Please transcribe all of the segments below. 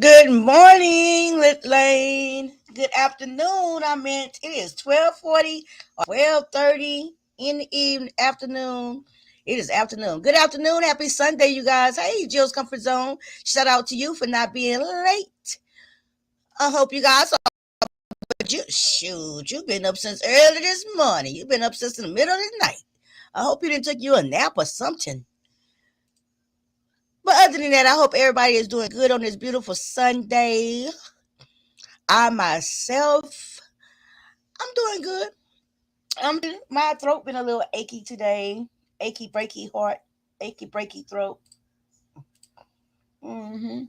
Good morning, Lit Lane. Good afternoon. I meant it is 12:40 or 12:30 in the evening afternoon. It is afternoon. Good afternoon. Happy Sunday, you guys. Hey, Jill's Comfort Zone. Shout out to you for not being late. I hope you guys are. But you've been up since early this morning. You've been up since the middle of the night. I hope you didn't take you a nap or something. But other than that, I hope everybody is doing good on this beautiful Sunday. I myself, I'm doing good. My throat been a little achy today, achy breaky heart, achy breaky throat. hmm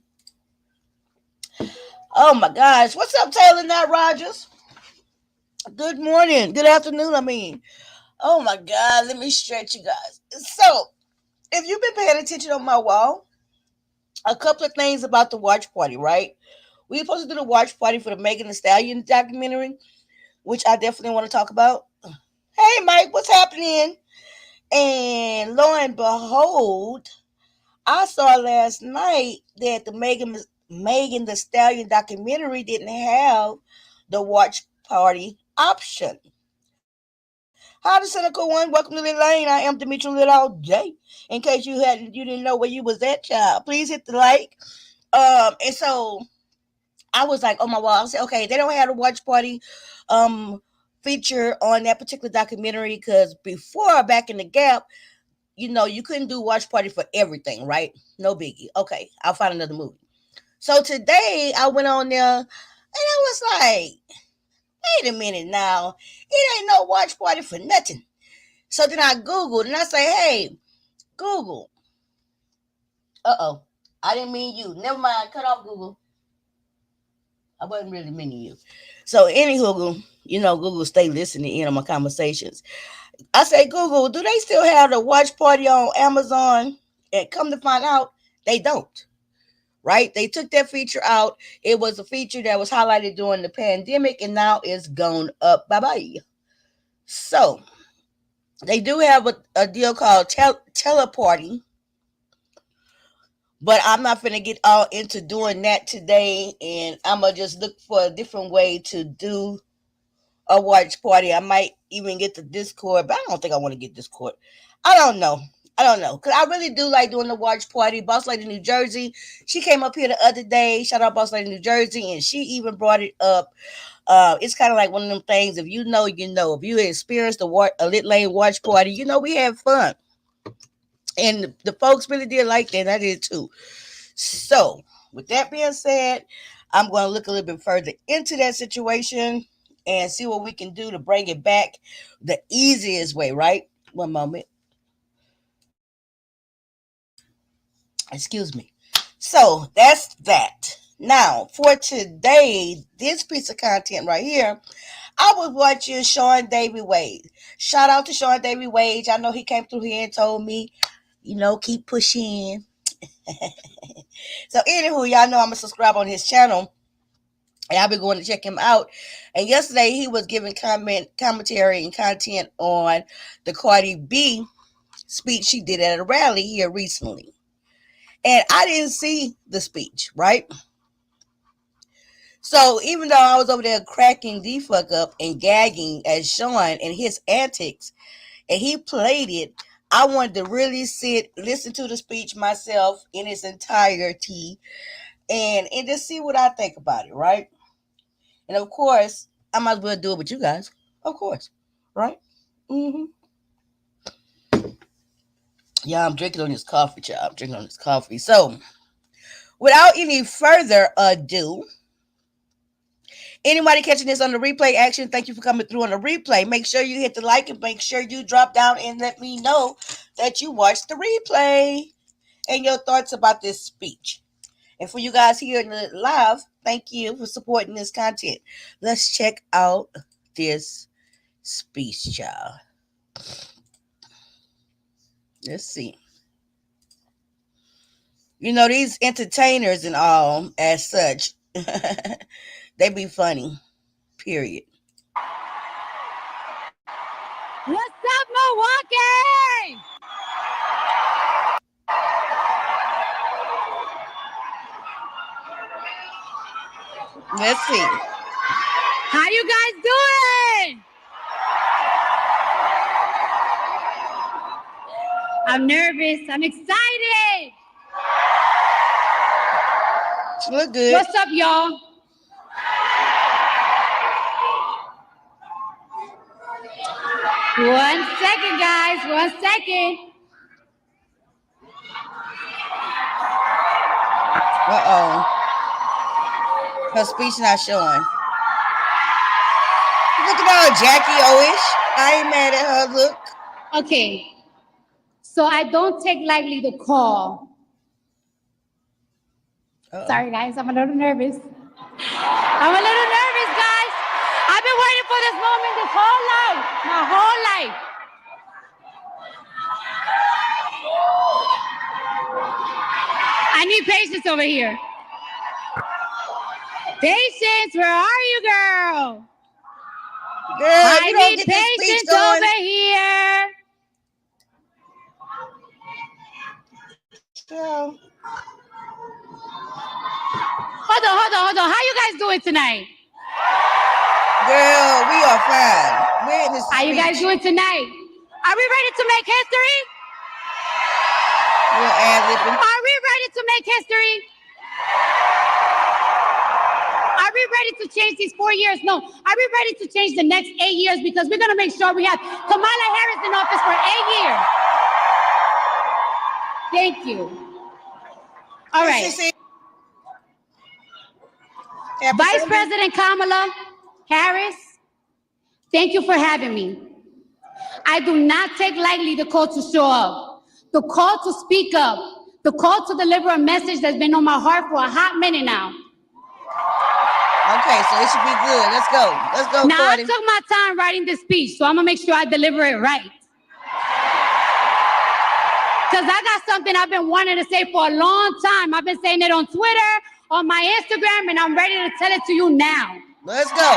Oh my gosh, what's up, Taylor? Not Rogers. Good morning, good afternoon. I mean, oh my God, let me stretch you guys. So, if you've been paying attention on my wall, a couple of things about the watch party, right? We were supposed to do the watch party for the Megan Thee Stallion documentary, which I definitely want to talk about. Hey, Mike, what's happening? And lo and behold, I saw last night that the Megan the Stallion documentary didn't have the watch party option. Hi, the cynical one. Welcome to the lane. I am demetralitALLday. In case you didn't know where you was at, child. Please hit the like. And so I was like, oh my wow. I said, okay, they don't have a watch party feature on that particular documentary because before back in the gap, you couldn't do watch party for everything, right? No biggie. Okay, I'll find another movie. So today I went on there and I was like, wait a minute now. It ain't no watch party for nothing. So then I Googled and I say, hey, Google. Uh-oh. I didn't mean you. Never mind. Cut off Google. I wasn't really meaning you. So anywho, Google stay listening in on my conversations. I say, Google, do they still have the watch party on Amazon? And come to find out, they don't. Right? They took that feature out. It was a feature that was highlighted during the pandemic, and now it's gone up. Bye bye. So they do have a deal called teleparty, but I'm not going to get all into doing that today, and I'm going to just look for a different way to do a watch party. I might even get the Discord, but I don't think I want to get Discord. I don't know. I don't know. Because I really do like doing the watch party. Boss Lady New Jersey, she came up here the other day. Shout out Boss Lady New Jersey. And she even brought it up. It's kind of like one of them things. If you know, you know. If you experienced a Lit Lane watch party, we had fun. And the folks really did like that. I did too. So, with that being said, I'm going to look a little bit further into that situation and see what we can do to bring it back the easiest way, right? One moment. Excuse me. So, that's that. Now, for today, this piece of content right here, I was watching Sean Davy Wade. Shout out to Sean Davy Wade. I know he came through here and told me, keep pushing. So, anywho, y'all know I'm a subscribe on his channel. And I've been going to check him out. And yesterday he was giving commentary and content on the Cardi B speech she did at a rally here recently. And I didn't see the speech, right? So even though I was over there cracking the fuck up and gagging at Sean and his antics, and he played it, I wanted to really listen to the speech myself in its entirety, and just see what I think about it, right? And of course, I might as well do it with you guys. Of course. Right? Mm-hmm. Yeah, I'm drinking on this coffee, child. I'm drinking on this coffee. So, without any further ado, anybody catching this on the replay action, thank you for coming through on the replay. Make sure you hit the like and make sure you drop down and let me know that you watched the replay and your thoughts about this speech. And for you guys here in the live, thank you for supporting this content. Let's check out this speech, child. Let's see. These entertainers and all, as such, they be funny, period. What's up, Milwaukee? Let's see. How you guys doing? I'm nervous. I'm excited. She look good. What's up, y'all? One second, guys. 1 second. Uh-oh. Her speech not showing. Look at all Jackie O-ish. I ain't mad at her look. Okay. So I don't take lightly the call. Uh-oh. Sorry, guys. I'm a little nervous. I'm a little nervous, guys. I've been waiting for this moment this whole life. My whole life. I need patience over here. Patience, where are you, girl? Girl, I you don't need get this speech patience going. over here. Girl. Hold on. How you guys doing tonight? Girl, we are fine. We're in this How you guys doing tonight? Are we ready to make history? We're ad-libbing. Are we ready to make history? Are we ready to change these 4 years? No. Are we ready to change the next 8 years? Because we're going to make sure we have Kamala Harris in office for 8 years. Thank you. All right. Vice President Kamala Harris, thank you for having me. I do not take lightly the call to show up, the call to speak up, the call to deliver a message that's been on my heart for a hot minute now. Okay, so it should be good. Let's go. Let's go, Now, Cardi. I took my time writing this speech, so I'm going to make sure I deliver it right. Because I got something I've been wanting to say for a long time. I've been saying it on Twitter, on my Instagram, and I'm ready to tell it to you now. Let's go.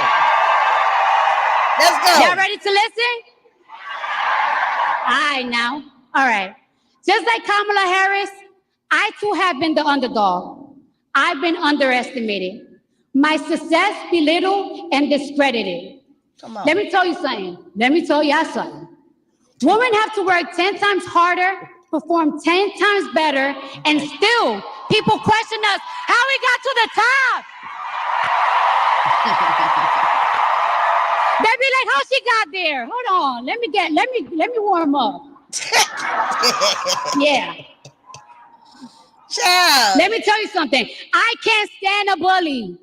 Let's go. Y'all ready to listen? All right, now. All right. Just like Kamala Harris, I too have been the underdog. I've been underestimated. My success belittled and discredited. Come on. Let me tell you something. Let me tell y'all something. Women have to work 10 times harder, perform 10 times better, and still people question us how we got to the top. They be like, how she got there? Hold on, let me warm up. Yeah. Child. Let me tell you something. I can't stand a bully.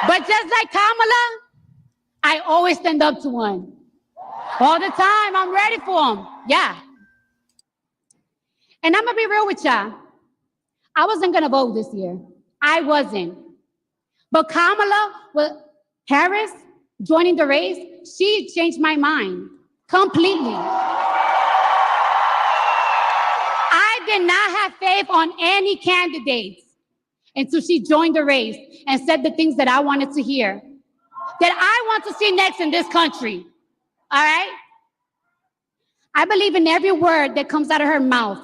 But just like Kamala, I always stand up to one. All the time, I'm ready for them. Yeah. And I'm gonna be real with y'all. I wasn't gonna vote this year. I wasn't. But Kamala Harris joining the race, she changed my mind completely. I did not have faith on any candidates until she joined the race and said the things that I wanted to hear, that I want to see next in this country. All right? I believe in every word that comes out of her mouth.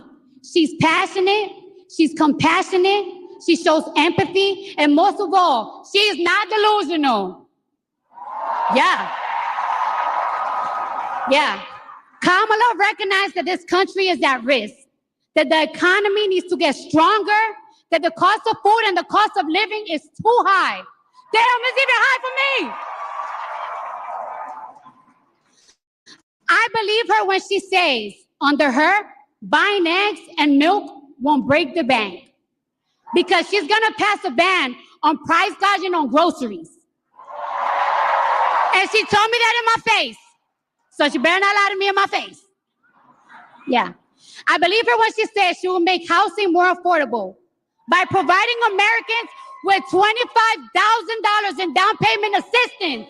She's passionate, she's compassionate, she shows empathy, and most of all, she is not delusional. Yeah. Kamala recognized that this country is at risk, that the economy needs to get stronger, that the cost of food and the cost of living is too high. Damn, it's even high for me. I believe her when she says, under her, buying eggs and milk won't break the bank, because she's gonna pass a ban on price gouging on groceries. And she told me that in my face. So she better not lie to me in my face. Yeah. I believe her when she says she will make housing more affordable by providing Americans with $25,000 in down payment assistance.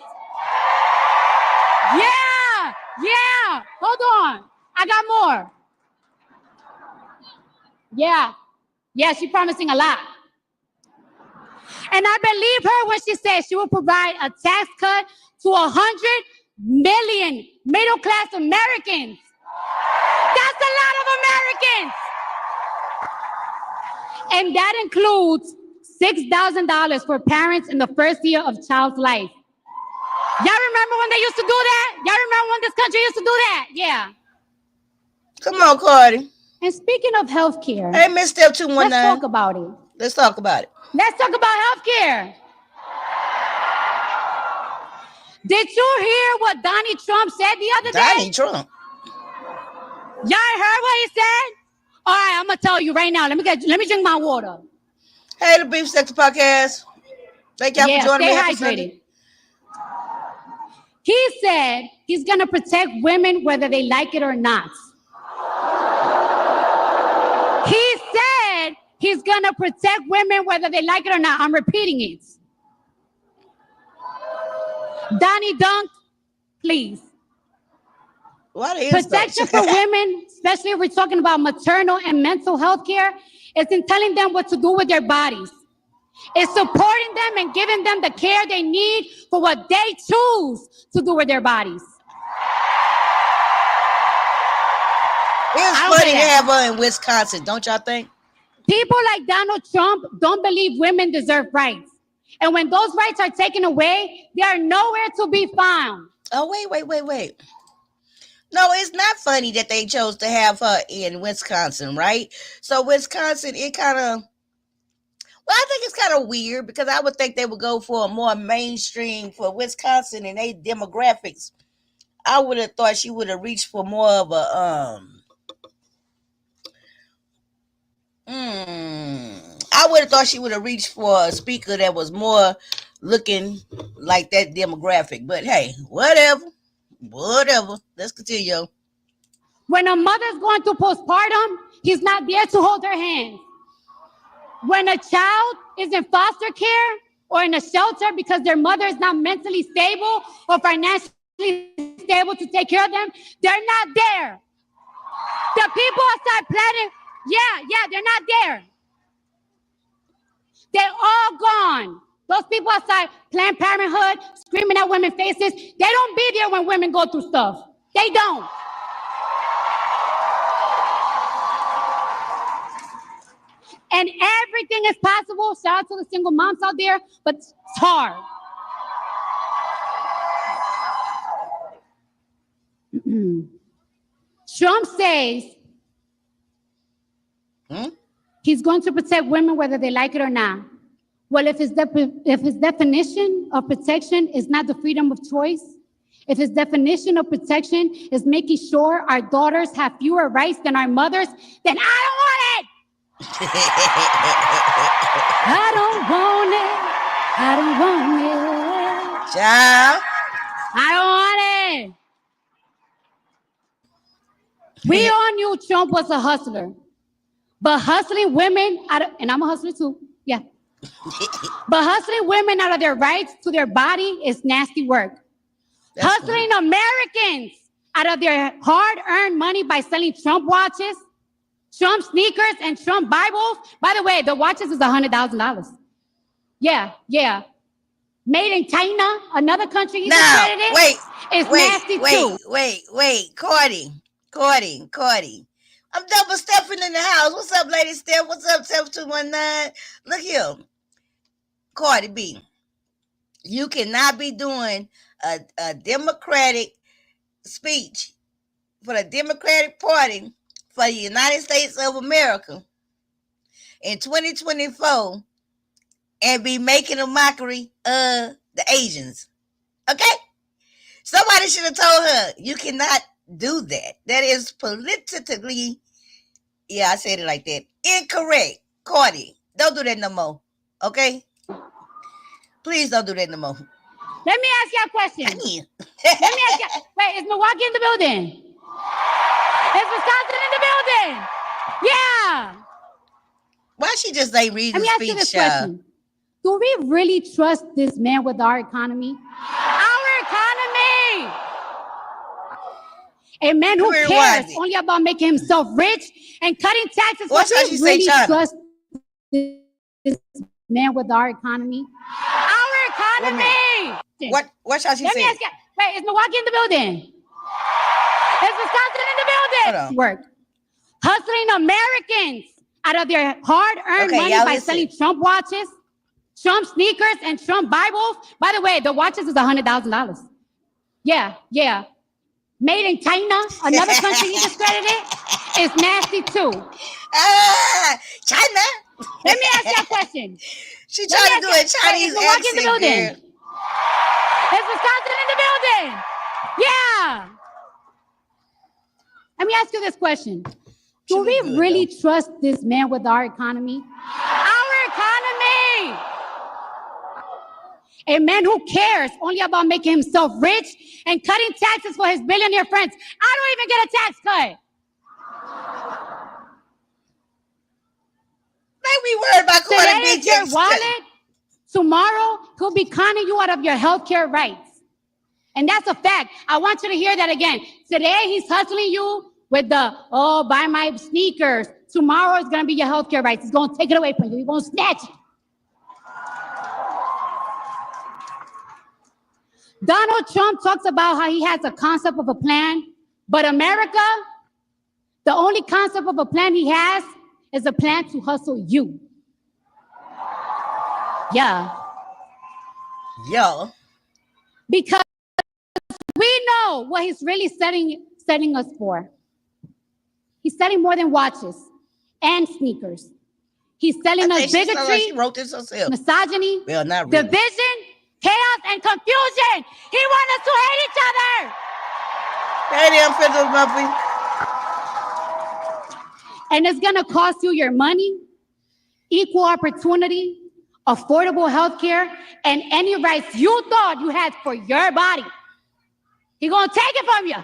Yeah. Hold on. I got more. Yeah, she's promising a lot. And I believe her when she says she will provide a tax cut to 100 million middle-class Americans. That's a lot of Americans. And that includes $6,000 for parents in the first year of child's life. Y'all remember when they used to do that? Y'all remember when this country used to do that? Yeah. Come on, Cardi. And speaking of healthcare, hey, Miss Step 219. Let's talk about it. Let's talk about it. Let's talk about healthcare. Did you hear what Donnie Trump said the other day? Donnie Trump. Y'all heard what he said? All right, I'm gonna tell you right now. Let me drink my water. Hey, the Beef Sector Podcast. Thank y'all for joining me. Stay hydrated. He said he's gonna protect women whether they like it or not. He said he's gonna protect women whether they like it or not. I'm repeating it. Donnie Dunk, please. Protection for women, especially if we're talking about maternal and mental health care, is in telling them what to do with their bodies. It's supporting them and giving them the care they need for what they choose to do with their bodies. It's funny to have her in Wisconsin, don't y'all think? People like Donald Trump don't believe women deserve rights. And when those rights are taken away, they are nowhere to be found. Oh, wait. No, it's not funny that they chose to have her in Wisconsin, right? So Wisconsin, it kind of, I think it's kind of weird because I would think they would go for a more mainstream for Wisconsin and their demographics. I would have thought she would have reached for more of a, I would have thought she would have reached for a speaker that was more looking like that demographic. But hey, whatever. Let's continue. When a mother's going through postpartum, he's not there to hold her hand. When a child is in foster care or in a shelter because their mother is not mentally stable or financially stable to take care of them, they're not there. The people outside planning, they're not there. They're all gone. Those people outside Planned Parenthood screaming at women's faces, they don't be there when women go through stuff. They don't. And everything is possible. Shout out to the single moms out there, but it's hard. Trump says he's going to protect women whether they like it or not. Well, if his definition of protection is not the freedom of choice, if his definition of protection is making sure our daughters have fewer rights than our mothers, then I don't want it. I don't want it. Child. I don't want it. We all knew Trump was a hustler. But hustling women, and I'm a hustler too, yeah. But hustling women out of their rights to their body is nasty work. That's hustling funny. Americans out of their hard-earned money by selling Trump watches, Trump sneakers, and Trump Bibles. By the way, the watches is $100,000. Yeah. Made in China, another country he's accredited. Wait, Cardi. I'm double stepping in the house. What's up, Lady Steph? What's up, Steph 219? Look here. Cardi B, you cannot be doing a Democratic speech for the Democratic Party for the United States of America in 2024 and be making a mockery of the Asians. Okay? Somebody should have told her, you cannot do that. That is politically, I said it like that, incorrect. Cardi, don't do that no more. Okay? Please don't do that no more. Let me ask you a question. Let me ask you. Wait, is Milwaukee in the building? Is Wisconsin in the building? Yeah. Why she just ain't reading the speech? Let me ask you this question. Do we really trust this man with our economy? Our economy! A man who cares only about making himself rich and cutting taxes. What's how she say China? Trust this man with our economy? Our economy! What shall she say? Let me ask you. Wait, is Milwaukee in the building? Is Wisconsin in the building? Work. Hustling Americans out of their hard-earned money by selling Trump watches, Trump sneakers and Trump Bibles. By the way, the watches is $100,000. Yeah. Made in China, another country he discredited, is nasty too. China. Let me ask you a question. She tried to do a Chinese accent, in the building. girl. Is Wisconsin in the building? Yeah. Let me ask you this question. Do we really trust this man with our economy? Our economy! A man who cares only about making himself rich and cutting taxes for his billionaire friends. I don't even get a tax cut. Like we worried about Cardi B. Today is your wallet. Tomorrow, he'll be conning you out of your healthcare rights. And that's a fact. I want you to hear that again. Today, he's hustling you with the, buy my sneakers. Tomorrow is going to be your healthcare rights. He's going to take it away from you. He's going to snatch it. Donald Trump talks about how he has a concept of a plan, but America, the only concept of a plan he has is a plan to hustle you. Yeah. Because we know what he's really setting us for. He's selling more than watches and sneakers. He's selling us bigotry, like she wrote this herself. misogyny, well, not really. division, chaos, and confusion. He wants us to hate each other. Hey, damn Fiddle Muffy. And it's going to cost you your money, equal opportunity, affordable health care, and any rights you thought you had for your body. He's going to take it from you.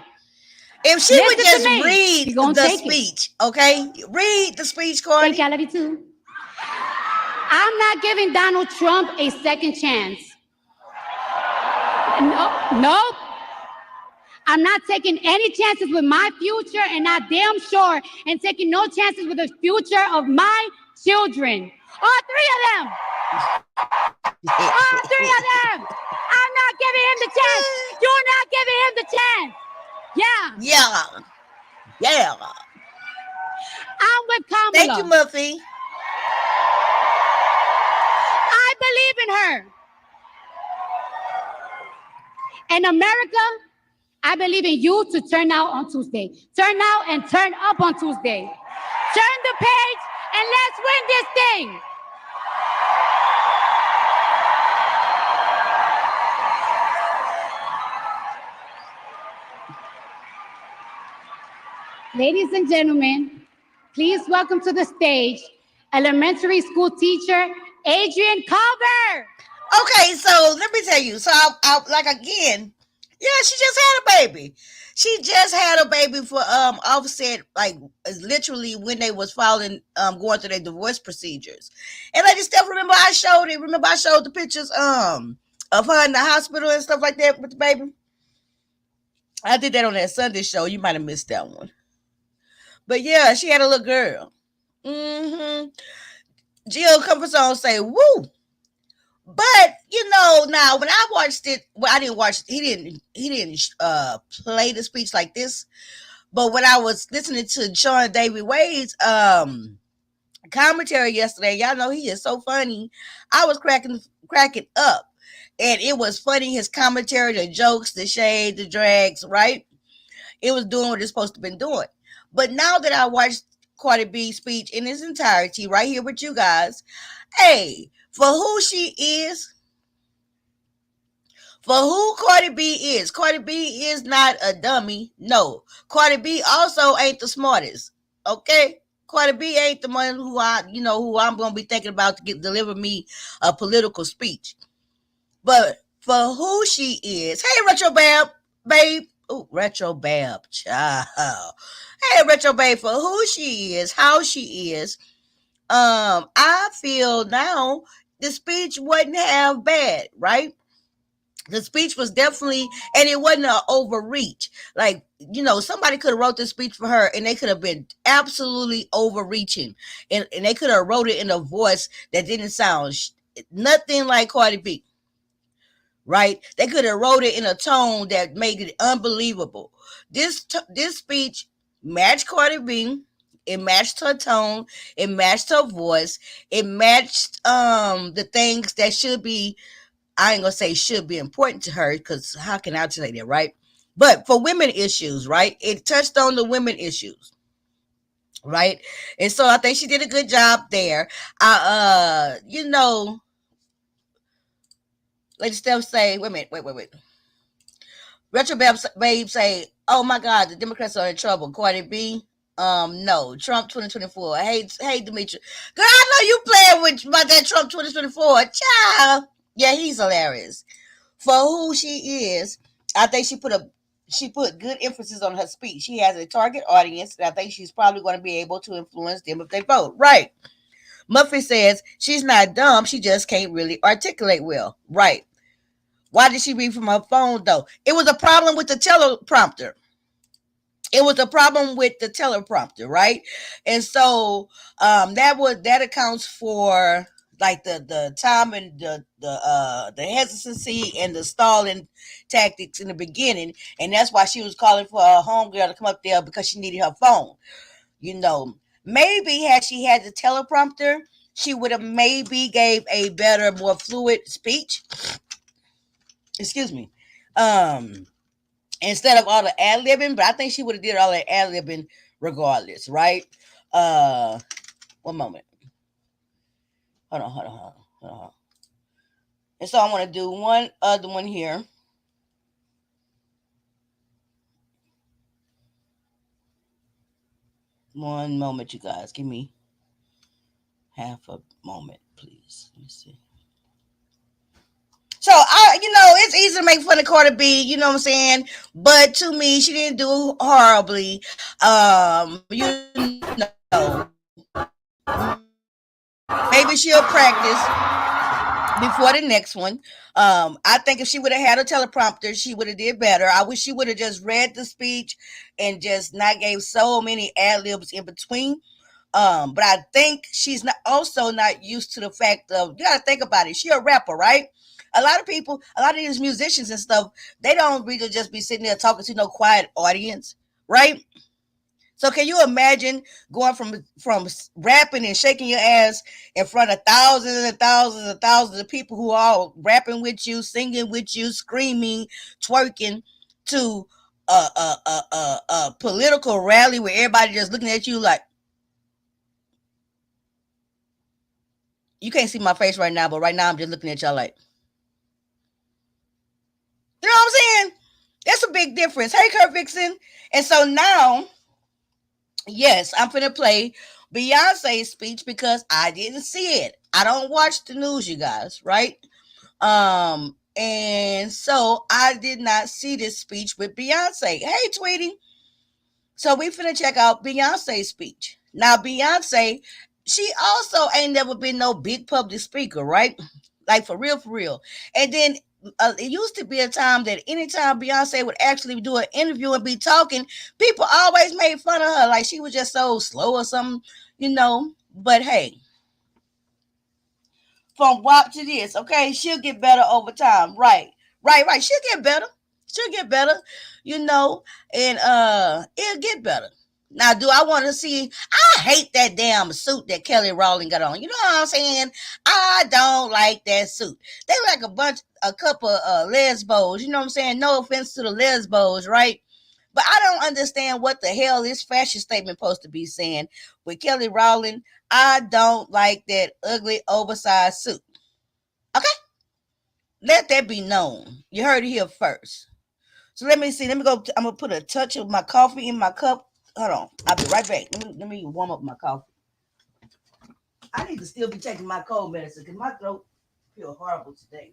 If she would just read the speech, okay? Read the speech, Cardi. Thank you, I love you too. I'm not giving Donald Trump a second chance. Nope. I'm not taking any chances with my future, and not damn sure and taking no chances with the future of my children. All three of them. All three of them. I'm not giving him the chance. You're not giving him the chance. Yeah. I'm with Kamala. Thank you, Muffy. I believe in her. And America, I believe in you to turn out on Tuesday. Turn out and turn up on Tuesday. Turn the page and let's win this thing. Ladies and gentlemen, please welcome to the stage elementary school teacher, Adrian Culver. Okay, so let me tell you. So I like again, yeah, she just had a baby. She just had a baby for Offset, like literally when they was filing, going through their divorce procedures. And I just still remember I showed it. Remember I showed the pictures of her in the hospital and stuff like that with the baby. I did that on that Sunday show. You might have missed that one. But yeah, she had a little girl. Jill Comfort Zone say, woo. But you know, now when I watched it, well, I didn't watch. He didn't play the speech like this. But when I was listening to Sean David Wade's commentary yesterday, y'all know he is so funny. I was cracking up, and it was funny. His commentary, the jokes, the shade, the drags, right? It was doing what it's supposed to been doing. But now that I watched Cardi B's speech in its entirety, right here with you guys, hey. For who she is, for who Cardi B is. Cardi B is not a dummy. No. Cardi B also ain't the smartest. Okay? Cardi B ain't the one who I'm going to be thinking about to deliver me a political speech. But for who she is. Hey, Retro Babe. Oh, Retro Babe, child. Hey, Retro Babe, for who she is, how she is. I feel now the speech wasn't half bad, right? The speech was definitely, and it wasn't an overreach. Like, you know, somebody could have wrote this speech for her and they could have been absolutely overreaching. And they could have wrote it in a voice that didn't sound nothing like Cardi B, right? They could have wrote it in a tone that made it unbelievable. This speech matched Cardi B. It matched her tone. It matched her voice. It matched the things that should be, I ain't gonna say should be important to her, because how can I say that, right? But for women issues, right? It touched on the women issues, right? And so I think she did a good job there. Lady Steph say, wait a minute, wait. Retro Babe say, oh my God, the Democrats are in trouble. Cardi B, no. Trump 2024. Hey, Demetri. Girl, I know you playing with about that Trump 2024. Child. Yeah, he's hilarious. For who she is, I think she put good emphasis on her speech. She has a target audience, and I think she's probably going to be able to influence them if they vote. Right. Muffy says she's not dumb, she just can't really articulate well. Right. Why did she read from her phone though? It was a problem with the teleprompter. It was a problem with the teleprompter, right? And so that accounts for like the time and the hesitancy and the stalling tactics in the beginning, and that's why she was calling for her homegirl to come up there because she needed her phone. You know, maybe had she had the teleprompter, she would have maybe gave a better, more fluid speech. Excuse me. Um, Instead of all the ad libbing, but I think she would have did all the ad libbing regardless, right? Uh, One moment. Hold on. And so I want to do one other one here. One moment, you guys. Give me half a moment, please. Let me see. So it's easy to make fun of Cardi B, you know what I'm saying? But to me, she didn't do horribly. Maybe she'll practice before the next one. I think if she would have had a teleprompter, she would have did better. I wish she would have just read the speech and just not gave so many ad libs in between. But I think she's not also not used to the fact of, you gotta think about it. She a rapper, right? A lot of people, a lot of these musicians and stuff, they don't really just be sitting there talking to no quiet audience, right? So can you imagine going from rapping and shaking your ass in front of thousands and thousands and thousands of people who are all rapping with you, singing with you, screaming, twerking, to a political rally where everybody just looking at you like, you can't see my face right now, but right now I'm just looking at y'all like, you know what I'm saying? That's a big difference. Hey, Kurt Vixen. And so now, yes, I'm finna play Beyonce's speech because I didn't see it. I don't watch the news, you guys, right? And so I did not see this speech with Beyonce. Hey, Tweety. So we finna check out Beyonce's speech. Now, Beyonce, she also ain't never been no big public speaker, right? Like for real, for real. And then it used to be a time that anytime Beyonce would actually do an interview and be talking, people always made fun of her, like she was just so slow or something, you know. But hey, from WAP to this, okay? She'll get better over time. Right. She'll get better. She'll get better, you know, and it'll get better. Now, do I want to see? I hate that damn suit that Kelly Rowland got on. You know what I'm saying? I don't like that suit. They like a couple lesbos. You know what I'm saying? No offense to the lesbos, right? But I don't understand what the hell this fashion statement supposed to be saying with Kelly Rowland. I don't like that ugly oversized suit. Okay? Let that be known. You heard it here first. So let me see. Let me go. I'm gonna put a touch of my coffee in my cup. Hold on. I'll be right back. Let me warm up my coffee. I need to still be taking my cold medicine because my throat feels horrible today.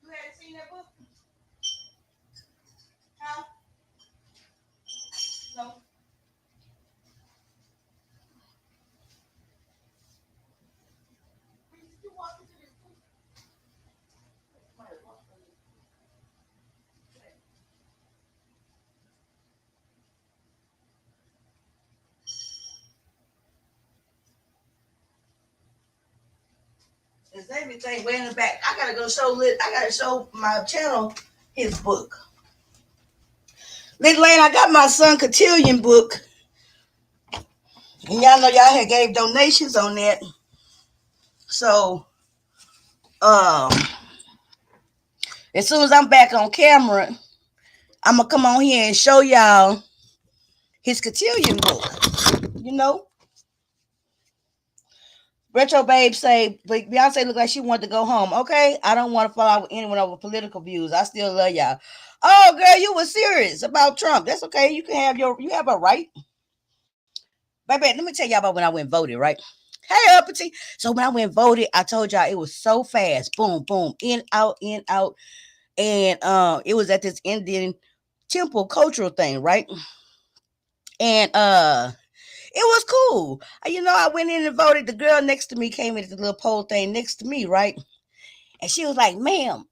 You hadn't seen that book? Huh? No. Did you walk into this book? There's everything way in the back. I gotta go show Lit. I gotta show my channel his book. Little Lane, I got my son Cotillion book. And y'all know y'all had gave donations on that. So um as soon as I'm back on camera, I'm gonna come on here and show y'all his Cotillion book. You know? Retro Babe say, but Beyonce look like she wanted to go home. Okay, I don't want to fall out with anyone over political views. I still love y'all. Oh, girl, you were serious about Trump. That's okay. You have a right. Baby, let me tell y'all about when I went and voted, right? Hey, uppity. So when I went and voted, I told y'all it was so fast. Boom, boom, in, out, in, out. And it was at this Indian temple cultural thing, right? And it was cool. I went in and voted. The girl next to me came into the little poll thing next to me, right? And she was like, ma'am,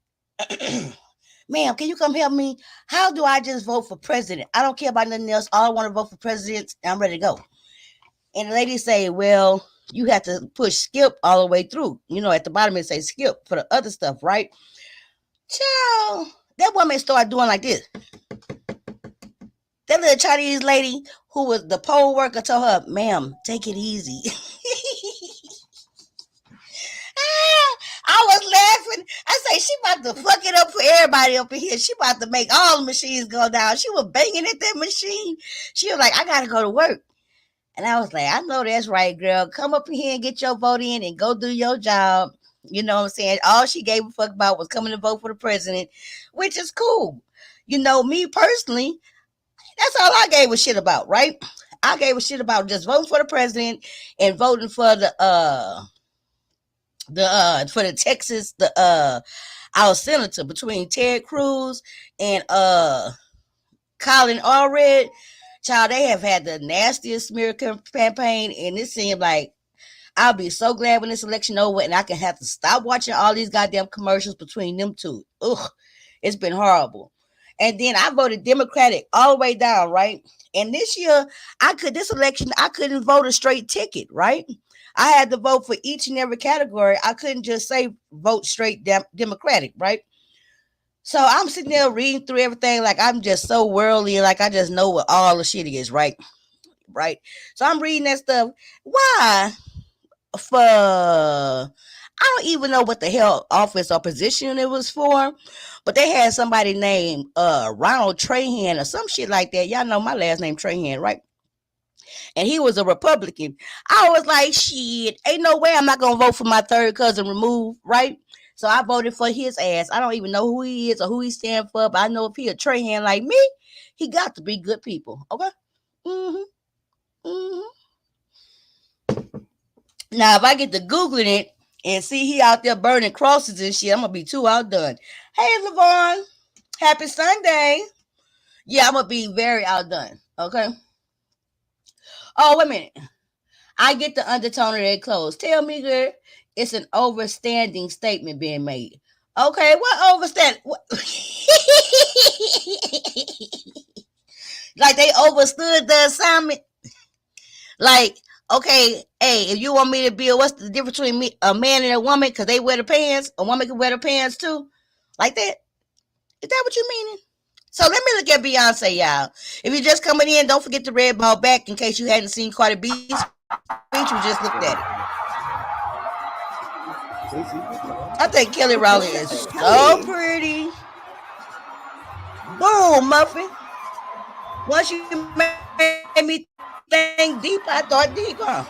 ma'am, can you come help me? How do I just vote for president? I don't care about nothing else. All I want to vote for president. I'm ready to go. And the lady say, well, you have to push skip all the way through. At the bottom it says skip for the other stuff, right? Child, that woman started doing like this. That little Chinese lady who was the poll worker told her, ma'am, take it easy. I was laughing. I say, she about to fuck it up for everybody up in here. She about to make all the machines go down. She was banging at that machine. She was like, I got to go to work. And I was like, I know that's right, girl. Come up in here and get your vote in and go do your job. You know what I'm saying? All she gave a fuck about was coming to vote for the president, which is cool. Me personally, that's all I gave a shit about, right? I gave a shit about just voting for the president and voting for for the Texas, our senator between Ted Cruz and Colin Allred. Child, they have had the nastiest smear campaign, and it seemed like I'll be so glad when this election over and I can have to stop watching all these goddamn commercials between them two. Ugh, it's been horrible. And then I voted Democratic all the way down, right? And this year, this election, I couldn't vote a straight ticket, right? I had to vote for each and every category. I couldn't just say vote straight Democratic, right? So I'm sitting there reading through everything like I'm just so worldly, like I just know what all the shit is, right? Right. So I'm reading that stuff. Why? I don't even know what the hell office or position it was for, but they had somebody named Ronald Trahan or some shit like that. Y'all know my last name Trahan, right? And he was a Republican. I was like, shit, ain't no way I'm not gonna vote for my third cousin removed, right? So I voted for his ass. I don't even know who he is or who he stand for, but I know if he a Trahan like me, he got to be good people. Okay. Mm-hmm. Mm-hmm. Now, if I get to Googling it and see he out there burning crosses and shit, I'm going to be too outdone. Hey, LaVon. Happy Sunday. Yeah, I'm going to be very outdone. Okay. Oh, wait a minute. I get the undertone of their clothes. Tell me, girl, it's an overstanding statement being made. Okay, what overstand? What? Like they overstood the assignment? Like, okay, hey, if you want me to build, what's the difference between a man and a woman? Because they wear the pants. A woman can wear the pants too. Like that. Is that what you meaning? So let me look at Beyonce, y'all. If you're just coming in, don't forget to red ball back in case you hadn't seen Cardi B's speech. We just looked at it. I think Kelly Rowland is so pretty. Boom, Muffin. Once you made me think deep, I thought deep, huh?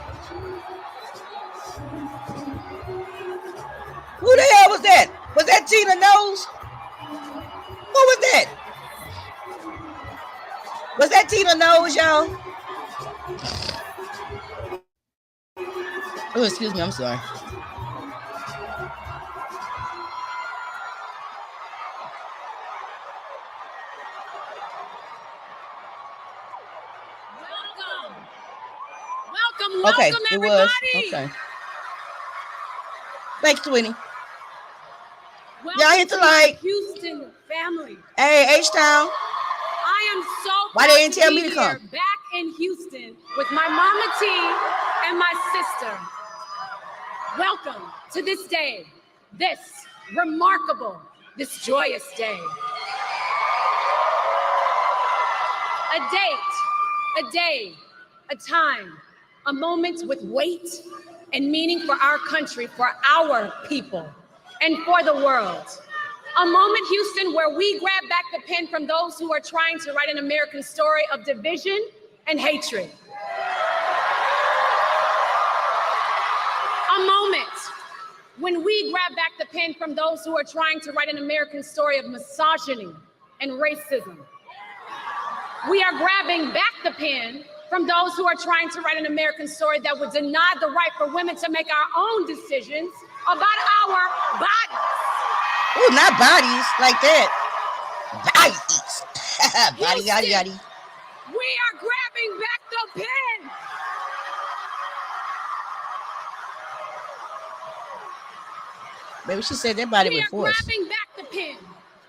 Who the hell was that? Was that Tina Knowles? Who was that? Was that Tina Knowles, y'all? Oh, excuse me, I'm sorry. Okay, Welcome, it everybody. was. Okay. Thanks, Twinny. Y'all hit the like. Houston family. Hey, H-Town. I am so Why they didn't tell me to come? Back in Houston with my mama T and my sister. Welcome to this day, this remarkable, this joyous day. A date, a day, a time, a moment with weight and meaning for our country, for our people, and for the world. A moment, Houston, where we grab back the pen from those who are trying to write an American story of division and hatred. A moment when we grab back the pen from those who are trying to write an American story of misogyny and racism. We are grabbing back the pen from those who are trying to write an American story that would deny the right for women to make our own decisions about our bodies. Ooh, not bodies like that. Bodies. Body, yaddy, yaddy. We are grabbing back the pen. Maybe she said that body with force. We are grabbing back the pen.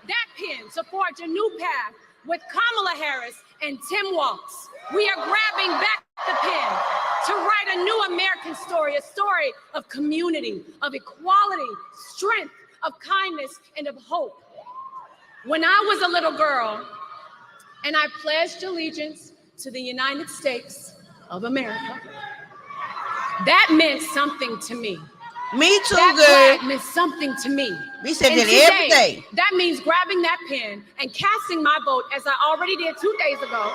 That pen to forge a new path with Kamala Harris and Tim Walz. We are grabbing back the pen to write a new American story, a story of community, of equality, strength, of kindness, and of hope. When I was a little girl and I pledged allegiance to the United States of America, that meant something to me. Me too, that girl. Flag meant something to me. We said that today, every day. That means grabbing that pen and casting my vote, as I already did 2 days ago,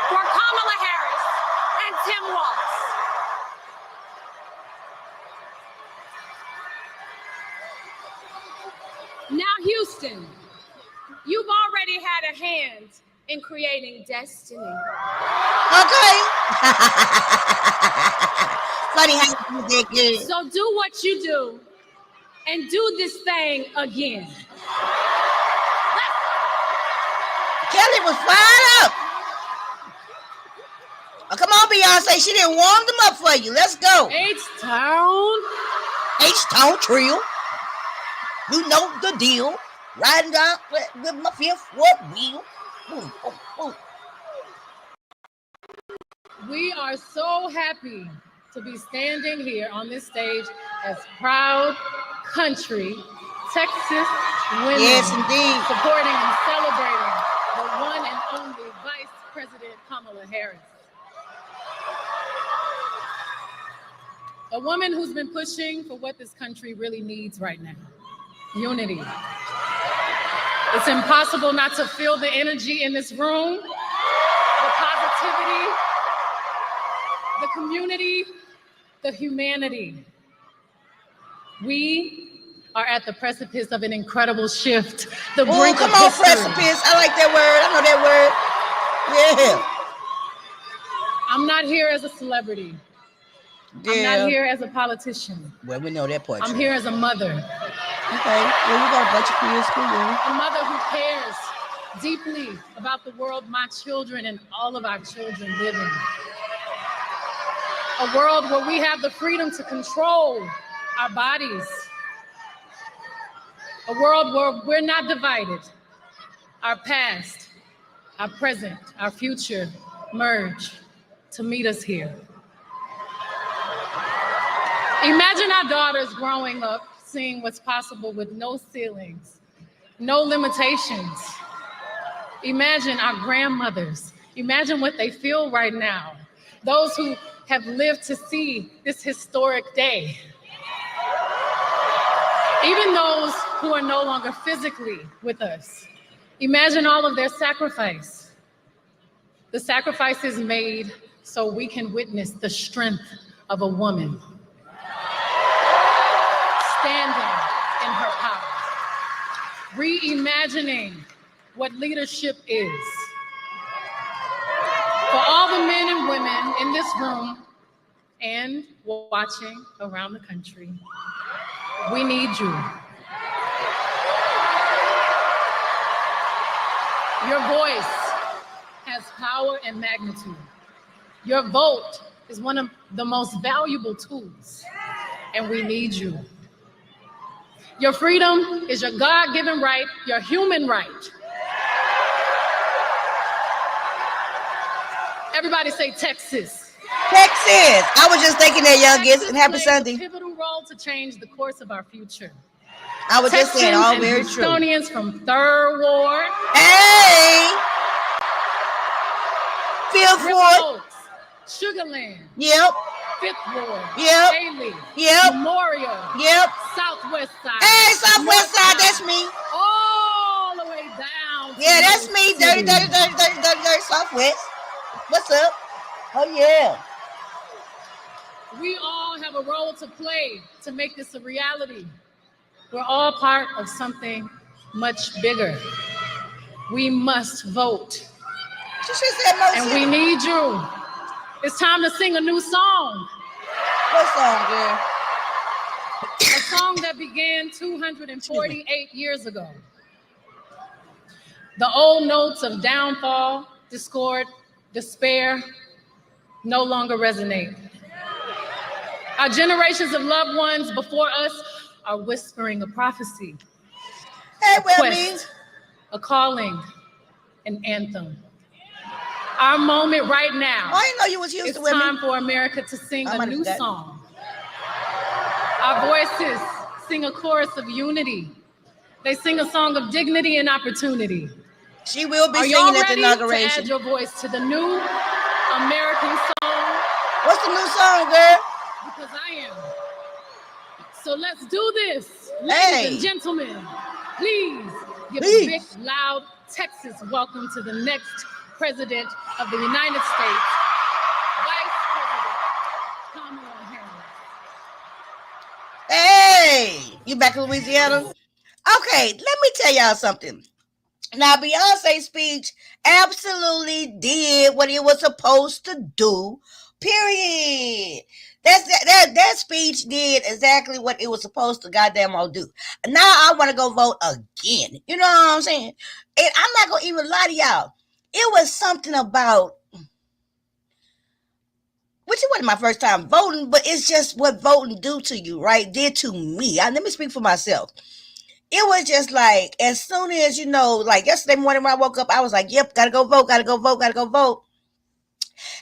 for Kamala Harris and Tim Walz. Now, Houston, you've already had a hand in creating destiny. Okay. Funny how you do that, good. So do what you do and do this thing again. Kelly was fired up. Oh, come on, Beyoncé. She didn't warm them up for you. Let's go. H-Town. H-Town Trio. You know the deal. Riding down with my fifth wheel. Boom, boom, boom. We are so happy to be standing here on this stage as proud country Texas women. Yes, indeed. Supporting and celebrating the one and only Vice President Kamala Harris. A woman who's been pushing for what this country really needs right now. Unity. It's impossible not to feel the energy in this room, the positivity, the community, the humanity. We are at the precipice of an incredible shift. The brink come of on, history. precipice. I like that word. I know that word. Yeah. I'm not here as a celebrity. Yeah. I'm not here as a politician. Well, we know that part. I'm here as a mother. Okay. Well, we got a bunch of kids too, yeah. A mother who cares deeply about the world my children and all of our children live in. A world where we have the freedom to control our bodies. A world where we're not divided. Our past, our present, our future merge to meet us here. Imagine our daughters growing up seeing what's possible with no ceilings, no limitations. Imagine our grandmothers. Imagine what they feel right now. Those who have lived to see this historic day. Even those who are no longer physically with us. Imagine all of their sacrifice. The sacrifices made so we can witness the strength of a woman standing in her power, reimagining what leadership is. For all the men and women in this room and watching around the country, we need you. Your voice has power and magnitude. Your vote is one of the most valuable tools, and we need you. Your freedom is your God-given right, your human right. Everybody say Texas. Texas. I was just thinking that, youngest, Texas and happy plays Sunday. a pivotal role to change the course of our future. I was just saying, Texans all and very true. Houstonians from Third Ward, Hey, Fifth River Ward. Oaks, Sugarland, Yep, Fifth Ward, Yep. Haley, Yep. Memorial, yep. Southwest Side. Hey, Southwest North Side, that's me. all the way down. Yeah, to that's New me. York Dirty, dirty, City. dirty, dirty, dirty, dirty, Southwest. What's up? Oh, yeah. We all have a role to play to make this a reality. We're all part of something much bigger. We must vote. She should say more And shit. we need you. It's time to sing a new song. What song, girl? A song that began 248 years ago. The old notes of downfall, discord, despair no longer resonate. Our generations of loved ones before us are whispering a prophecy, Hey, a well, me. quest, a calling, an anthem. Our moment right now. I didn't know you was It's Houston with time me. for America to sing I a might have new forgotten. song. Our voices sing a chorus of unity. They sing a song of dignity and opportunity. She will be Are y'all singing at the ready to add inauguration. your voice to the new American song? What's the new song, girl? Because I am. So let's do this. Hey. Ladies and gentlemen, please give Please. a big, loud Texas welcome to the next President of the United States, Vice President Kamala Harris. Hey, you back in Louisiana? Okay, let me tell y'all something. Now, Beyonce's speech absolutely did what it was supposed to do. Period. That speech did exactly what it was supposed to goddamn all do. Now I want to go vote again. You know what I'm saying? And I'm not gonna even lie to y'all. It was something about, which it wasn't my first time voting, but it's just what voting do to you, right? Did to me. Let me speak for myself. It was just like, as soon as, like yesterday morning when I woke up, I was like, yep, gotta go vote, gotta go vote, gotta go vote.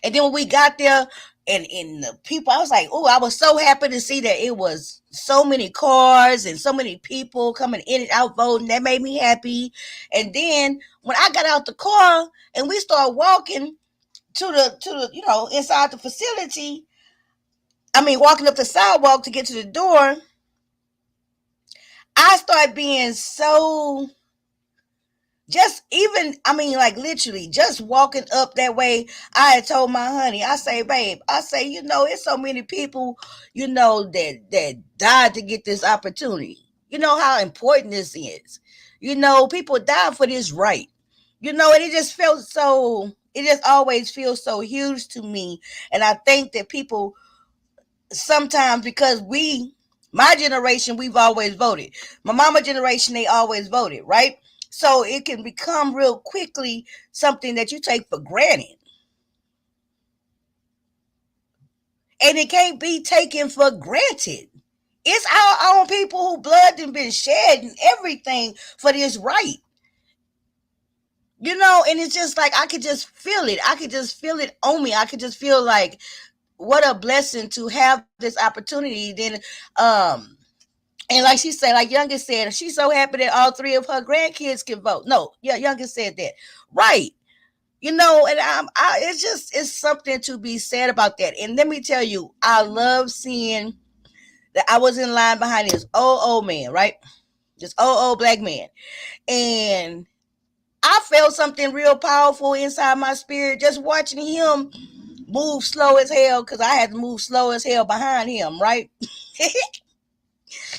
And then when we got there, and the people, I was like, oh, I was so happy to see that it was so many cars and so many people coming in and out voting. That made me happy. And then when I got out the car and we started walking to the inside the facility, walking up the sidewalk to get to the door, I started being so literally just walking up that way. I had told my honey, I say, babe, it's so many people, that died to get this opportunity. You know how important this is. People die for this right. And it just always feels so huge to me. And I think that people sometimes, because my generation, we've always voted. My mama generation, they always voted, right? So it can become real quickly something that you take for granted. And it can't be taken for granted. It's our own people who blood and been shed and everything for this right. And it's just like, I could just feel it. I could just feel it on me. I could just feel like, what a blessing to have this opportunity. Then, and like she said, like Youngest said, she's so happy that all three of her grandkids can vote. No, yeah, Youngest said that. Right. And it's something to be said about that. And let me tell you, I love seeing that. I was in line behind this old man, right? This old black man. And I felt something real powerful inside my spirit just watching him move slow as hell, because I had to move slow as hell behind him, right?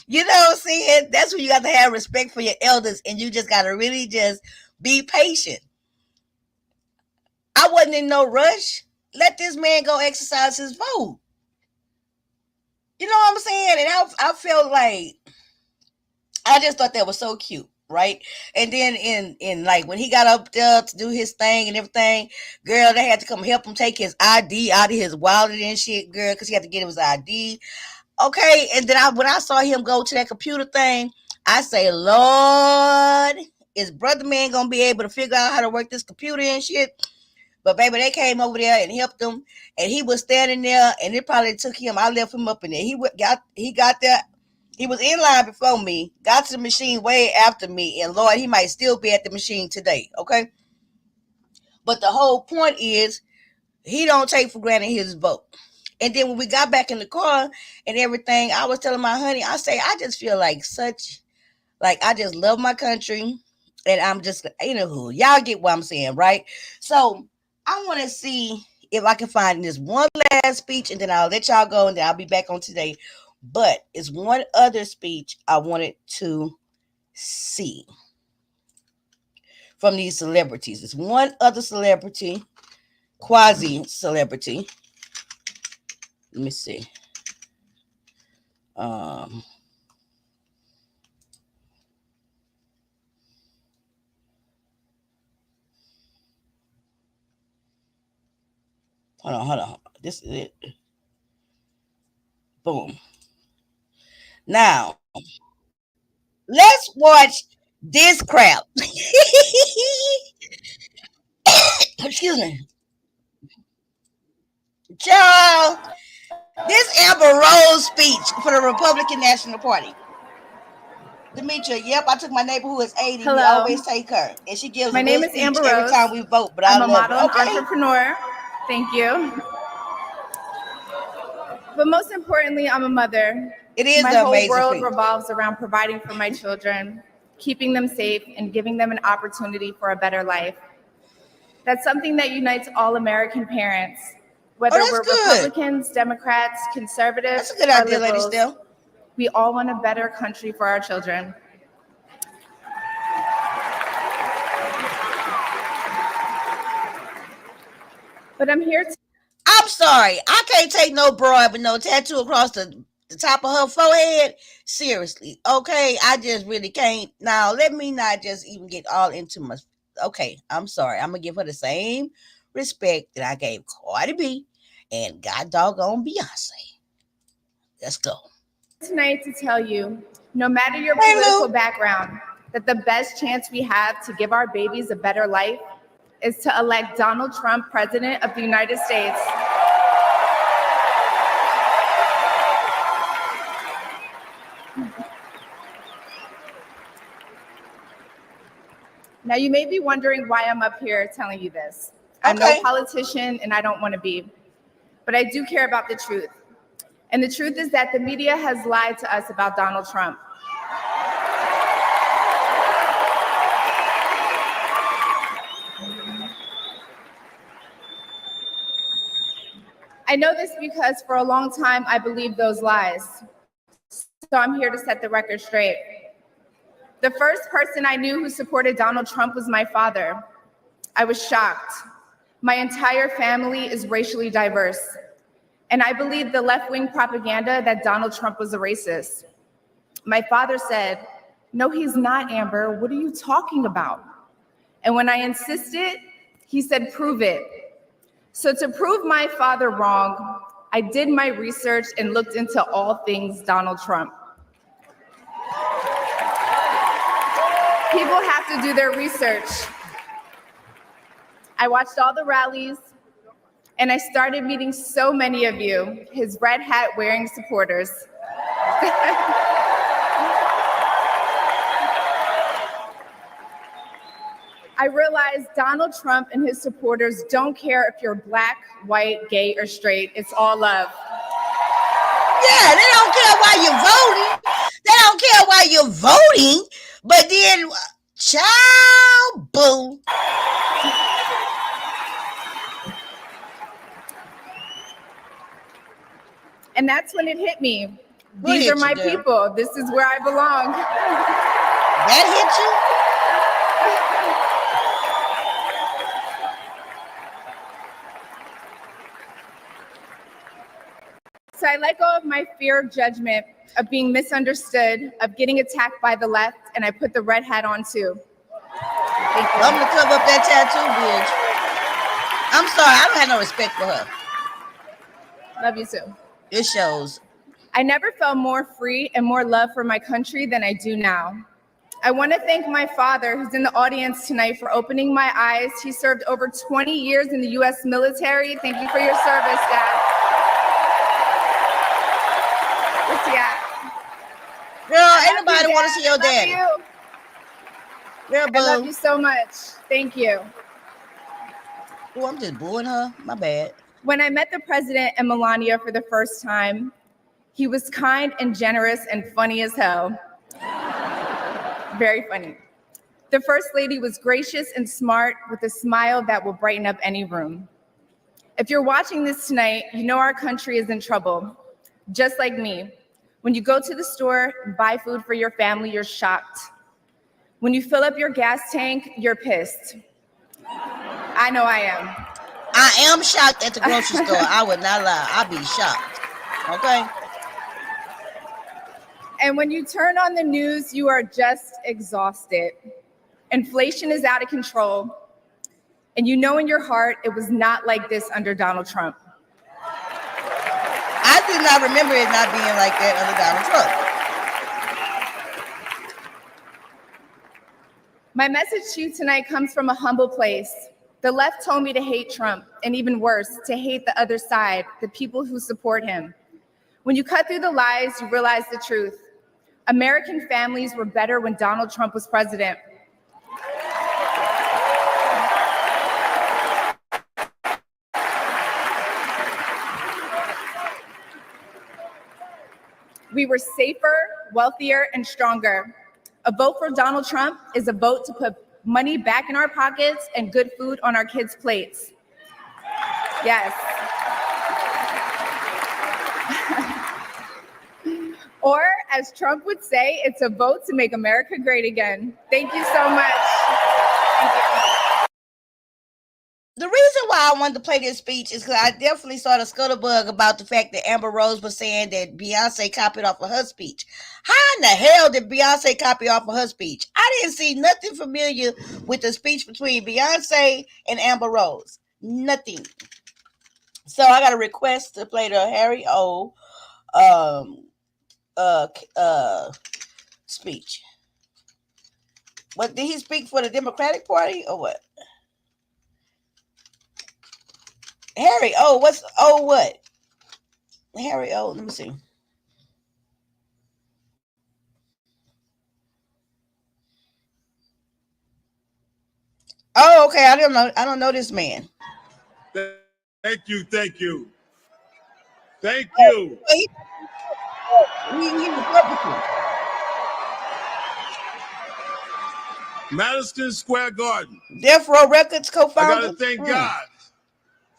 You know what I'm saying? That's when you got to have respect for your elders, and you just got to really just be patient. I wasn't in no rush. Let this man go exercise his vote. You know what I'm saying? And I felt like, I just thought that was so cute, right? And then in like when he got up there to do his thing and everything, girl, they had to come help him take his ID out of his wallet and shit, girl, because he had to get his ID. Okay, and then when I saw him go to that computer thing, I say, Lord, is brother man gonna be able to figure out how to work this computer and shit? But baby, they came over there and helped him, and he was standing there, and it probably took him. I left him up in there. He got there. He was in line before me, got to the machine way after me, and Lord, he might still be at the machine today. Okay, but the whole point is he don't take for granted his vote. And then when we got back in the car and everything, I was telling my honey, I say, I just feel like I just love my country. And I'm just, y'all get what I'm saying, right? So I want to see if I can find this one last speech, and then I'll let y'all go, and then I'll be back on today. But it's one other speech I wanted to see from these celebrities. It's one other celebrity, quasi-celebrity. Let me see. Hold on. This is it. Boom. Now, let's watch this crap. Excuse me. Child, this Amber Rose speech for the Republican National Party. Demetria, yep, I took my neighbor who is 80. Hello. We always take her. And she gives My a name good is speech Amber every Rose. time we vote, but I'm I a love model it. and Okay. entrepreneur. Thank you. But most importantly, I'm a mother. It is My an whole amazing world speech. revolves around providing for my children, keeping them safe, and giving them an opportunity for a better life. That's something that unites all American parents, whether that's we're good. Republicans, Democrats, conservatives, That's a good or idea, Lady liberals. Stell. We all want a better country for our children. But I'm here to I'm sorry. I can't take no broad with no tattoo across the top of her forehead. Seriously. Okay. I just really can't. Now, let me not just even get all into my. Okay. I'm sorry. I'm going to give her the same respect that I gave Cardi B and God doggone Beyonce. Let's go. tonight to tell you, no matter your Hey, political Lou. background, that the best chance we have to give our babies a better life is to elect Donald Trump president of the United States. Now, you may be wondering why I'm up here telling you this. I'm no Okay. politician and I don't want to be, but I do care about the truth. And the truth is that the media has lied to us about Donald Trump. I know this because for a long time I believed those lies. So I'm here to set the record straight. The first person I knew who supported Donald Trump was my father. I was shocked. My entire family is racially diverse. And I believed the left-wing propaganda that Donald Trump was a racist. My father said, "No, he's not, Amber. What are you talking about?" And when I insisted, he said, "Prove it." So to prove my father wrong, I did my research and looked into all things Donald Trump. People have to do their research. I watched all the rallies, and I started meeting so many of you, his red hat wearing supporters. I realized Donald Trump and his supporters don't care if you're black, white, gay, or straight. It's all love. Yeah, they don't care why you're voting. They don't care why you're voting. But then, child, boo. And that's when it hit me. What These hit are my you, girl? people. This is where I belong. That hit you? So I let go of my fear of judgment, of being misunderstood, of getting attacked by the left, and I put the red hat on too. Thank you. I'm going to cover up that tattoo, bitch. I'm sorry. I don't have no respect for her. Love you too. It shows. I never felt more free and more love for my country than I do now. I want to thank my father, who's in the audience tonight, for opening my eyes. He served over 20 years in the U.S. military. Thank you for your service, Dad. What's he at? Girl, ain't nobody want to see your daddy. I love you. Girl, boo. I love you so much. Thank you. Oh, I'm just booing her. My bad. When I met the president and Melania for the first time, he was kind and generous and funny as hell. Very funny. The First Lady was gracious and smart with a smile that will brighten up any room. If you're watching this tonight, you know our country is in trouble. Just like me. When you go to the store and buy food for your family, you're shocked. When you fill up your gas tank, you're pissed. I know I am. I am shocked at the grocery store. I would not lie. I'd be shocked. Okay? And when you turn on the news, you are just exhausted. Inflation is out of control. And you know in your heart it was not like this under Donald Trump. I do not remember it not being like that under Donald Trump. My message to you tonight comes from a humble place. The left told me to hate Trump, and even worse, to hate the other side, the people who support him. When you cut through the lies, you realize the truth. American families were better when Donald Trump was president. We were safer, wealthier, and stronger. A vote for Donald Trump is a vote to put money back in our pockets and good food on our kids' plates. Yes. Or, as Trump would say, it's a vote to make America great again. Thank you so much. Thank you. The reason why I wanted to play this speech is because I definitely saw the scuttlebug about the fact that Amber Rose was saying that Beyonce copied off of her speech. How in the hell did Beyonce copy off of her speech? I didn't see nothing familiar with the speech between Beyonce and Amber Rose. Nothing. So I got a request to play the Harry O speech. What did he speak for the Democratic Party or what? Harry O, what's O what? Harry O, let me see. Oh, okay. I don't know this man. Thank you. Thank you. He Republican. Madison Square Garden. Death Row Records co-founder. I got to thank God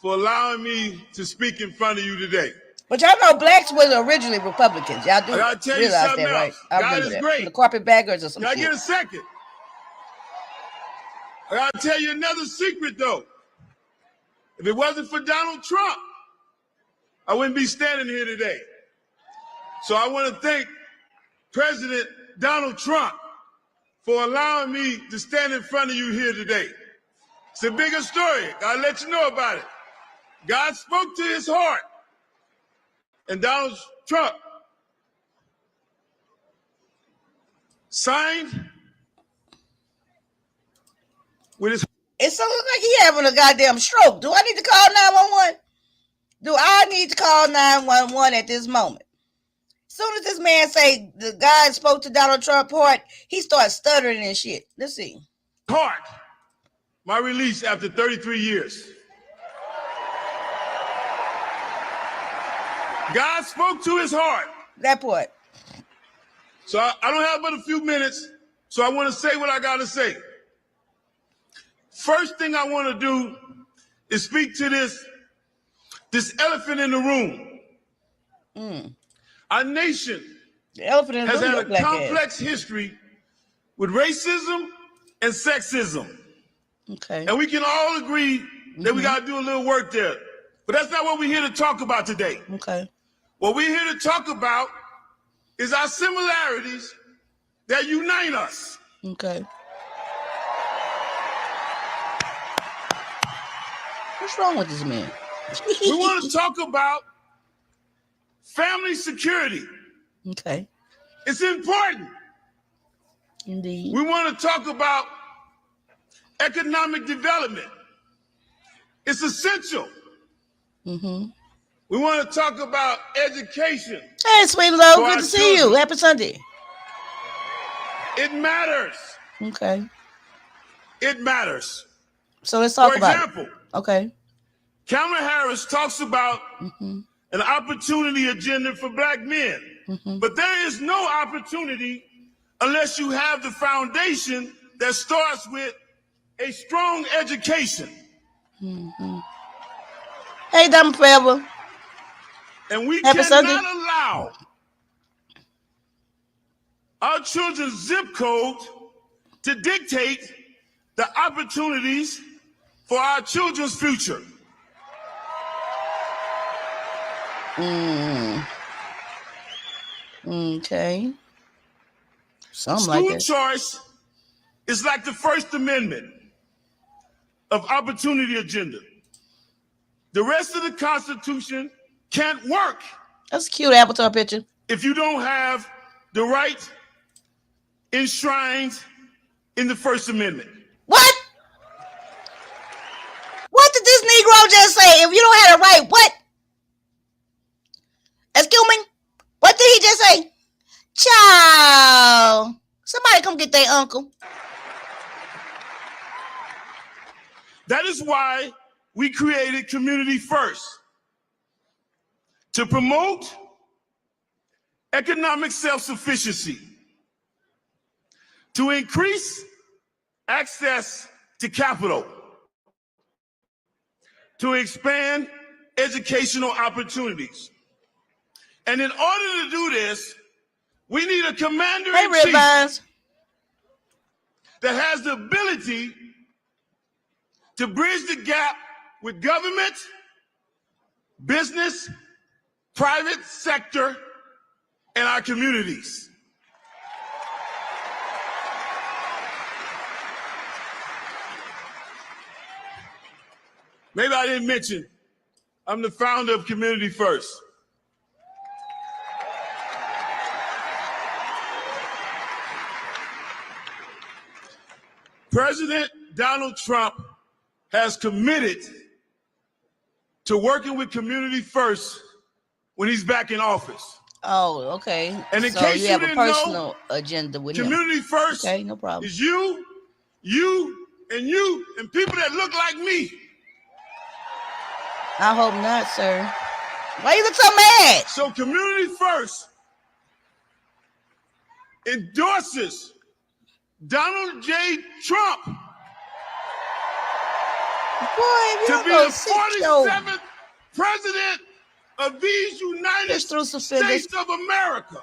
for allowing me to speak in front of you today. But y'all know blacks were originally Republicans. Y'all do I gotta tell you realize something that, right? else. I God remember is that. great. The carpetbaggers or some Can I shit. get a second? I gotta tell you another secret though. If it wasn't for Donald Trump, I wouldn't be standing here today. So I want to thank President Donald Trump for allowing me to stand in front of you here today. It's a bigger story. I'll let you know about it. God spoke to his heart. And Donald Trump signed with his... It sounds like he having a goddamn stroke. Do I need to call 911? Do I need to call 911 at this moment? As soon as this man say the guy spoke to Donald Trump heart, he starts stuttering and shit. Let's see. Heart, my release after 33 years. God spoke to his heart. That part. So I don't have but a few minutes, so I want to say what I got to say. First thing I want to do is speak to this elephant in the room. Our nation The elephant in the has room had look a like complex history with racism and sexism. Okay. And we can all agree that we got to do a little work there. But that's not what we're here to talk about today. Okay. What we're here to talk about is our similarities that unite us. Okay. What's wrong with this man? We want to talk about family security. Okay. It's important. Indeed. We want to talk about economic development. It's essential. Mm-hmm. We want to talk about education. Hey, sweet love, good to see you. Happy Sunday. It matters. Okay. It matters. So let's talk about it. For example, okay. Kamala Harris talks about an opportunity agenda for black men. But there is no opportunity unless you have the foundation that starts with a strong education. Hey, Diamond Forever. And we Happy cannot Sunday. allow our children's zip code to dictate the opportunities for our children's future. Okay. Something like that. School choice is like the First Amendment of opportunity agenda. The rest of the Constitution can't work. That's a cute avatar picture. If you don't have the right enshrined in the First Amendment. What? What did this Negro just say? If you don't have the right, what? Excuse me? What did he just say? Child. Somebody come get their uncle. That is why we created Community First, to promote economic self-sufficiency, to increase access to capital, to expand educational opportunities. And in order to do this, we need a commander-in-chief that has the ability to bridge the gap with government, business, private sector, and our communities. Maybe I didn't mention, I'm the founder of Community First. President Donald Trump has committed to working with Community First when he's back in office. Oh, okay. And in so case you have a didn't personal know, agenda with Community him. First okay, no problem. is you, and people that look like me. I hope not, sir. Why you look so mad? So Community First endorses Donald J. Trump to be the 47th president of these United States of America.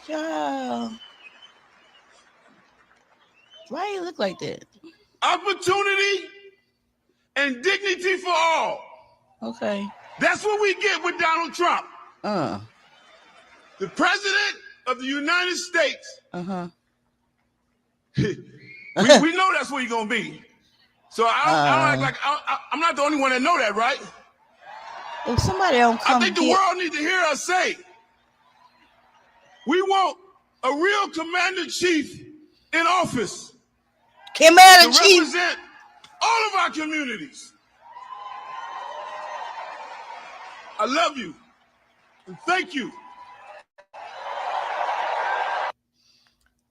Yeah. Why you look like that? Opportunity and dignity for all. Okay. That's what we get with Donald Trump. The president of the United States. We know that's what he's gonna be. So I don't act like I'm not the only one that know that, right? If somebody don't come, I think the world needs to hear us say, we want a real commander-in-chief in office. Commander-in-chief. To represent all of our communities. I love you. And thank you.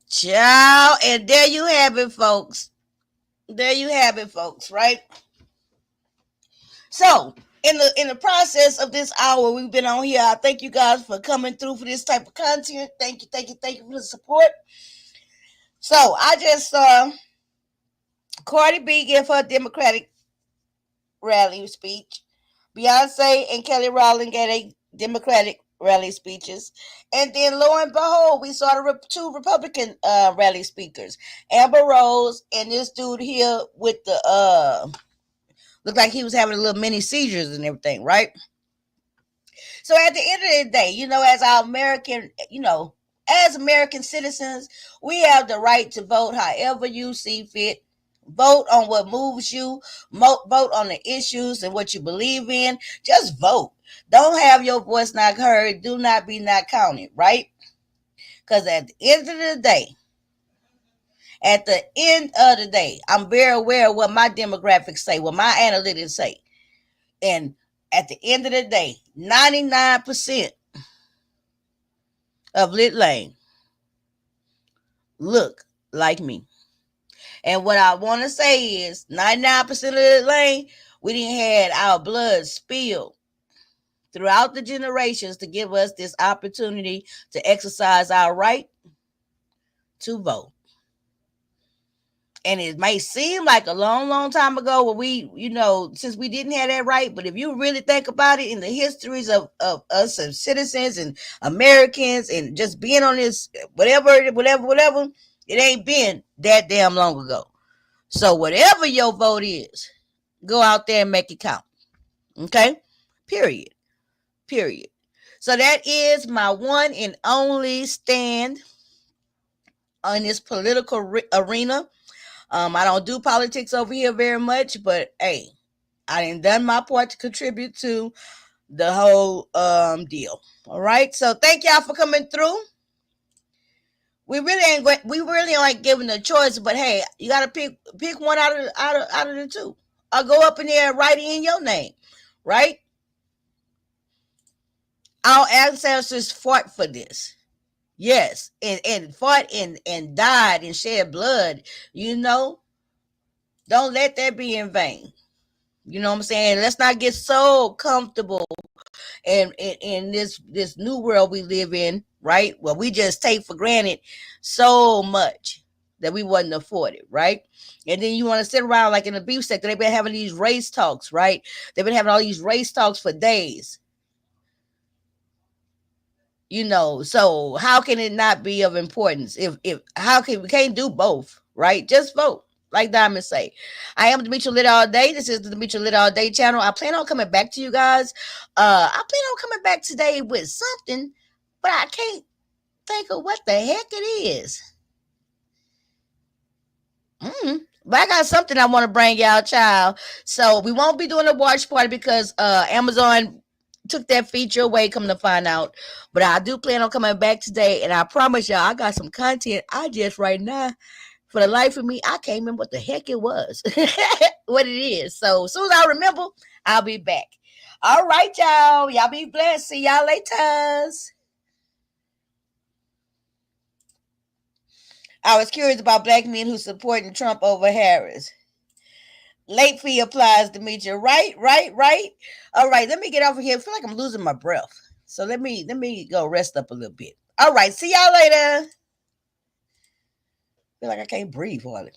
Ciao. And there you have it, folks. There you have it, folks, right? So, in the process of this hour we've been on here, I thank you guys for coming through for this type of content. Thank you for the support. So, I just saw Cardi B give her Democratic rally speech. Beyoncé and Kelly Rowland gave a Democratic rally speeches. And then lo and behold, we saw the two Republican rally speakers. Amber Rose and this dude here with the looked like he was having a little mini seizures and everything, right? So at the end of the day, as American citizens, we have the right to vote however you see fit. Vote on what moves you. Vote on the issues and what you believe in. Just vote. Don't have your voice not heard. Do not be not counted, right? Because at the end of the day, I'm very aware of what my demographics say, what my analytics say. And at the end of the day, 99% of Lit Lane look like me. And what I want to say is 99% of Lit Lane, we didn't had our blood spilled throughout the generations to give us this opportunity to exercise our right to vote. And it may seem like a long, long time ago where we, since we didn't have that right, but if you really think about it in the histories of us as citizens and Americans and just being on this, whatever, it ain't been that damn long ago. So whatever your vote is, go out there and make it count. Okay? Period. So that is my one and only stand on this political arena. I don't do politics over here very much, but hey, I done my part to contribute to the whole deal. All right. So thank y'all for coming through. We really aren't given a choice, but hey, you gotta pick one out of the two. Or go up in there and write in your name, right? Our ancestors fought for this. Yes, and fought and died and shed blood, Don't let that be in vain. You know what I'm saying? Let's not get so comfortable in this new world we live in, right? Well, we just take for granted so much that we wasn't afforded, right? And then you want to sit around like in the beef sector. They've been having these race talks, right? They've been having all these race talks for days. So how can it not be of importance? If we can't do both, right? Just vote. Like Diamond say. I am demetralitALLday. This is the demetralitALLday channel. I plan on coming back to you guys. I plan on coming back today with something, but I can't think of what the heck it is. But I got something I want to bring y'all, child. So we won't be doing a watch party because Amazon took that feature away, come to find out. But I do plan on coming back today, and I promise y'all I got some content. I just right now, for the life of me, I can't remember what the heck it was, what it is. So as soon as I remember, I'll be back. All right, y'all. Y'all be blessed. See y'all later. I was curious about black men who supporting Trump over Harris. Late fee applies, Demetria. Right. All right, let me get over here. I feel like I'm losing my breath. So let me go rest up a little bit. All right, see y'all later. I feel like I can't breathe, Harley.